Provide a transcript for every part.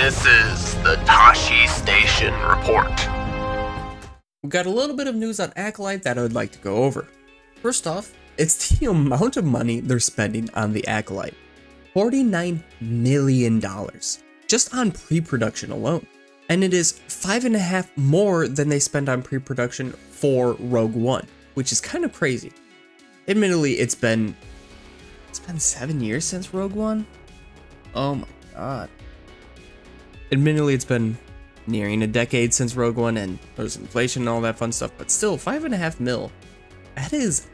This is the Tosche Station Report. We've got a little bit of news on Acolyte that I would like to go over. First off, it's the amount of money they're spending on the Acolyte. $49 million just on pre-production alone. And it is 5.5 more than they spent on pre-production for Rogue One, which is kind of crazy. Admittedly, it's been 7 years since Rogue One. Oh my god. Admittedly, it's been nearing a decade since Rogue One, and there's inflation and all that fun stuff, but still, 5.5 mil. That is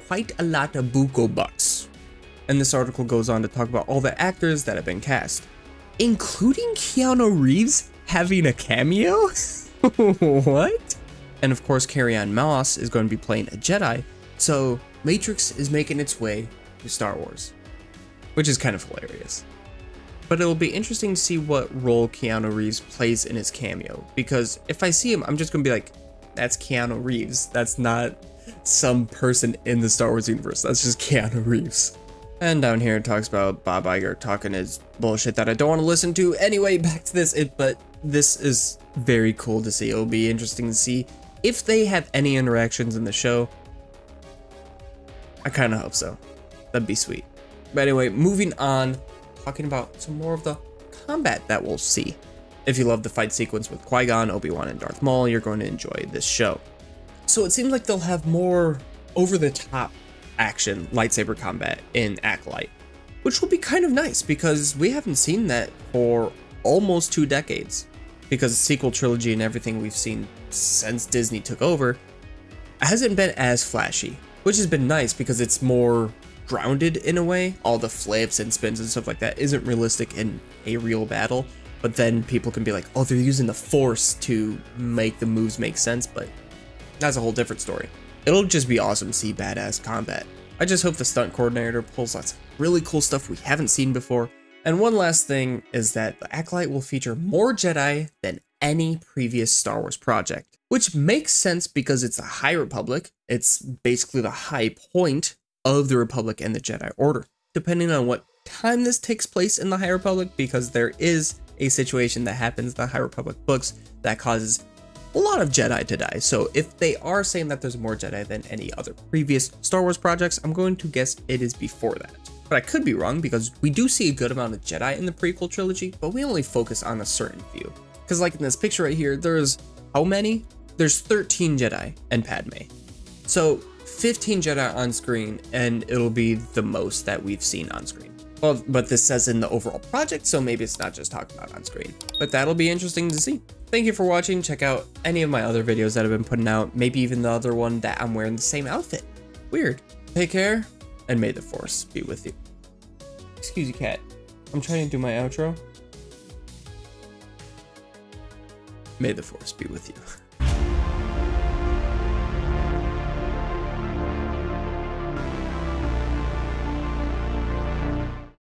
quite a lot of buco bucks. And this article goes on to talk about all the actors that have been cast, including Keanu Reeves having a cameo? What? And of course, Menace is going to be playing a Jedi, so Matrix is making its way to Star Wars, which is kind of hilarious. But it'll be interesting to see what role Keanu Reeves plays in his cameo, because if I see him, I'm just gonna be like, that's Keanu Reeves. That's not some person in the Star Wars universe. That's just Keanu Reeves. And down here it talks about Bob Iger talking his bullshit that I don't want to listen to. Anyway, back to this. But this is very cool to see. It'll be interesting to see if they have any interactions in the show. I kind of hope so. That'd be sweet. But anyway, moving on, talking about some more of the combat that we'll see. If you love the fight sequence with Qui-Gon, Obi-Wan, and Darth Maul, you're going to enjoy this show. So it seems like they'll have more over-the-top action lightsaber combat in Acolyte, which will be kind of nice because we haven't seen that for almost 2 decades. Because the sequel trilogy and everything we've seen since Disney took over hasn't been as flashy, which has been nice because it's more grounded in a way. All the flips and spins and stuff like that isn't realistic in a real battle, but then people can be like, oh, they're using the Force to make the moves make sense, but that's a whole different story. It'll just be awesome to see badass combat. I just hope the stunt coordinator pulls lots of really cool stuff we haven't seen before. And one last thing is that the Acolyte will feature more Jedi than any previous Star Wars project, which makes sense because it's a High Republic. It's basically the high point of the Republic and the Jedi Order, depending on what time this takes place in the High Republic, because there is a situation that happens in the High Republic books that causes a lot of Jedi to die. So if they are saying that there's more Jedi than any other previous Star Wars projects, I'm going to guess it is before that. But I could be wrong because we do see a good amount of Jedi in the prequel trilogy, but we only focus on a certain few. Because like in this picture right here, there's how many? There's 13 Jedi and Padme. So 15 Jedi on screen, and it'll be the most that we've seen on screen. Well, but this says in the overall project, so maybe it's not just talked about on screen. But that'll be interesting to see. Thank you for watching. Check out any of my other videos that I've been putting out, maybe even the other one that I'm wearing the same outfit. Weird. Take care, and may the Force be with you. Excuse you, cat. I'm trying to do my outro. May the Force be with you.